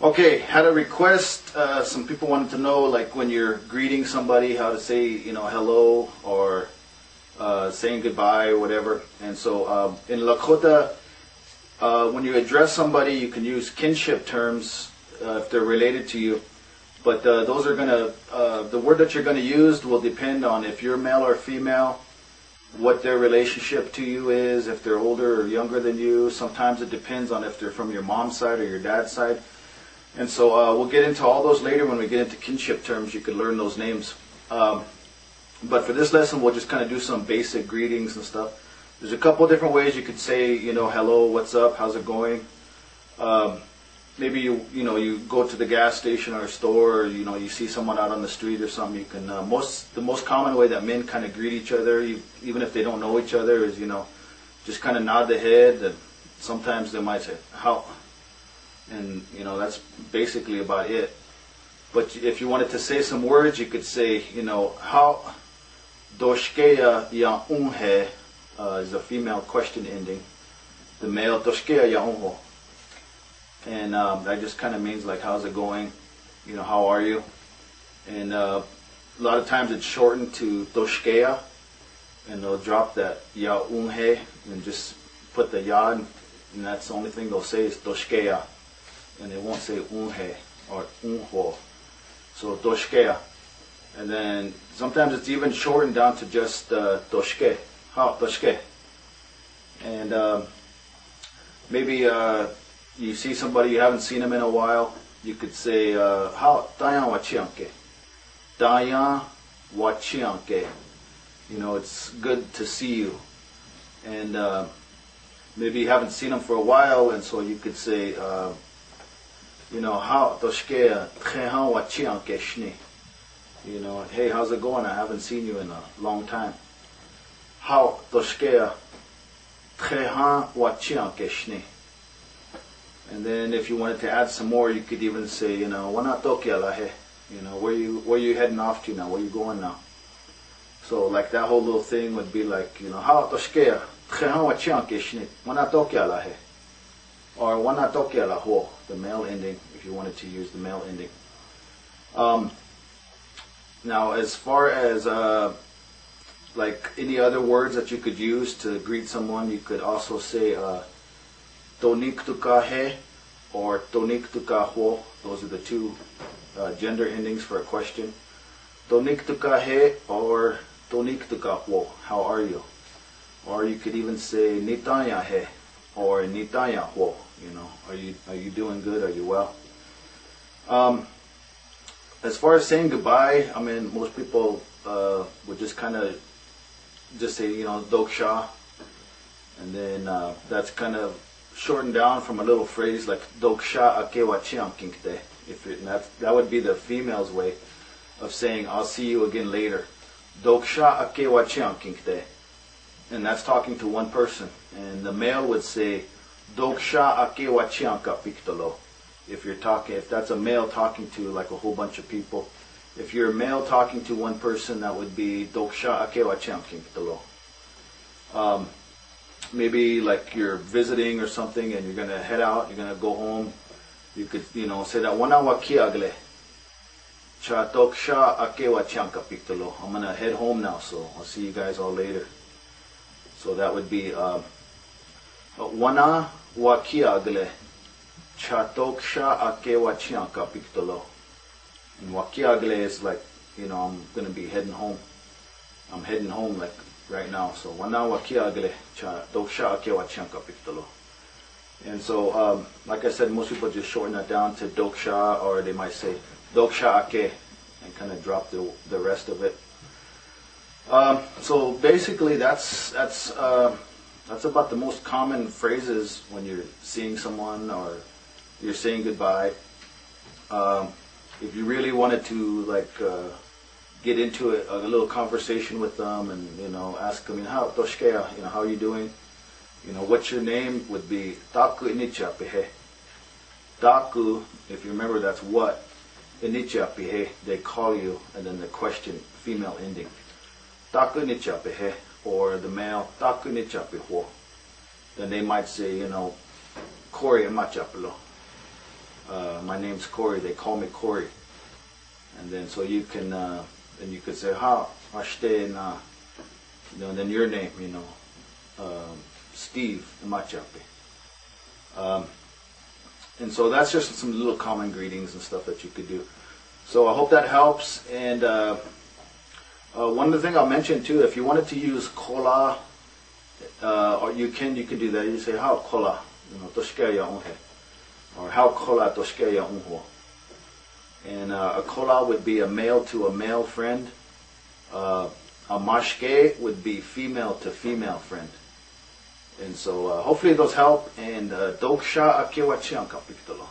Okay, had a request. Some people wanted to know, like when you're greeting somebody, how to say, hello or saying goodbye or whatever. And so in Lakota, when you address somebody, you can use kinship terms if they're related to you. But those are the word that you're going to use will depend on if you're male or female, what their relationship to you is, if they're older or younger than you. Sometimes it depends on if they're from your mom's side or your dad's side. And so we'll get into all those later when we get into kinship terms. You can learn those names. But for this lesson, we'll just kind of do some basic greetings and stuff. There's a couple different ways you could say, hello, what's up, how's it going? Maybe you go to the gas station or a store, or you see someone out on the street or something. You can the most common way that men kind of greet each other, even if they don't know each other, is just kind of nod the head. And sometimes they might say how, and that's basically about it. But if you wanted to say some words, you could say how doshkeya ya unhe is a female question ending. The male doshkeya ya unho. And that just kind of means like, how's it going? How are you? And a lot of times it's shortened to doshkeya, and they'll drop that ya unhe and just put the ya, and that's the only thing they'll say is doshkeya, and they won't say unhe or unho. So doshkeya, and then sometimes it's even shortened down to just doshke. How doshke, and maybe. You see somebody, you haven't seen them in a while, you could say, how, dayan wachianke. Dayan wachianke. It's good to see you. And maybe you haven't seen them for a while, and so you could say, how, toshke, trehan wachianke shni. Hey, how's it going? I haven't seen you in a long time. How, toshke, trehan wachianke shni. And then if you wanted to add some more, you could even say, wana tokya lahe. Where you heading off to now? Where you going now? So like that whole little thing would be like, how toshkeya, trehan wachianke shni, wana tokya lahe. Or wana tokya laho, the male ending, if you wanted to use the male ending. Now as far as like any other words that you could use to greet someone, you could also say tonik tukahe or tonik tukaho. Those are the two gender endings for a question. Tonik tukahe or tonik tukaho. How are you? Or you could even say nitaya he or nitaya ho. Are you doing good? Are you well? As far as saying goodbye, I mean, most people would just kind of just say doksha, and then that's kind of shortened down from a little phrase like doksha akewa chiankinkte. That would be the female's way of saying I'll see you again later. Doksha akewa chiankinkte. And that's talking to one person. And the male would say doksha akewa chianka piktolo. If that's a male talking to like a whole bunch of people. If you're a male talking to one person, that would be doksha akewa chiankinkto. Maybe like you're visiting or something and you're going to head out, you're going to go home, you could, say that wana wa kiagle. Cha toksha akewa chanka piktolo. I'm going to head home now, so I'll see you guys all later. So that would be wana wa kiagle. Cha toksha akewa chanka piktolo. And wa kiagle is like, I'm going to be heading home. I'm heading home like right now. So wana wa kiagle cha doksha akewa chanka piktolo. And so like I said, most people just shorten that down to doksha, or they might say doksha ake and kind of drop the rest of it. So basically that's about the most common phrases when you're seeing someone or you're saying goodbye. If you really wanted to get into a little conversation with them and ask them how toshkeya, how are you doing, what's your name, would be taku inichapihe. Taku, if you remember, that's what. Inichapihe, they call you, and then the question, female ending. Taku inichapihe, or the male taku inichapiho. Then they might say, kore machapilo. My name's Corey. They call me Corey. And then so you can say ha ashte na, and then your name, Steve Machape. And so that's just some little common greetings and stuff that you could do. So I hope that helps. And one other thing I'll mention too, if you wanted to use kola, or you can do that. You say how kola, toshikeya unhe, or how kola toshikeya unho. And a kola would be a male to a male friend. A mashke would be female to female friend. And so hopefully those help. And doksha akewa chianka piktalo.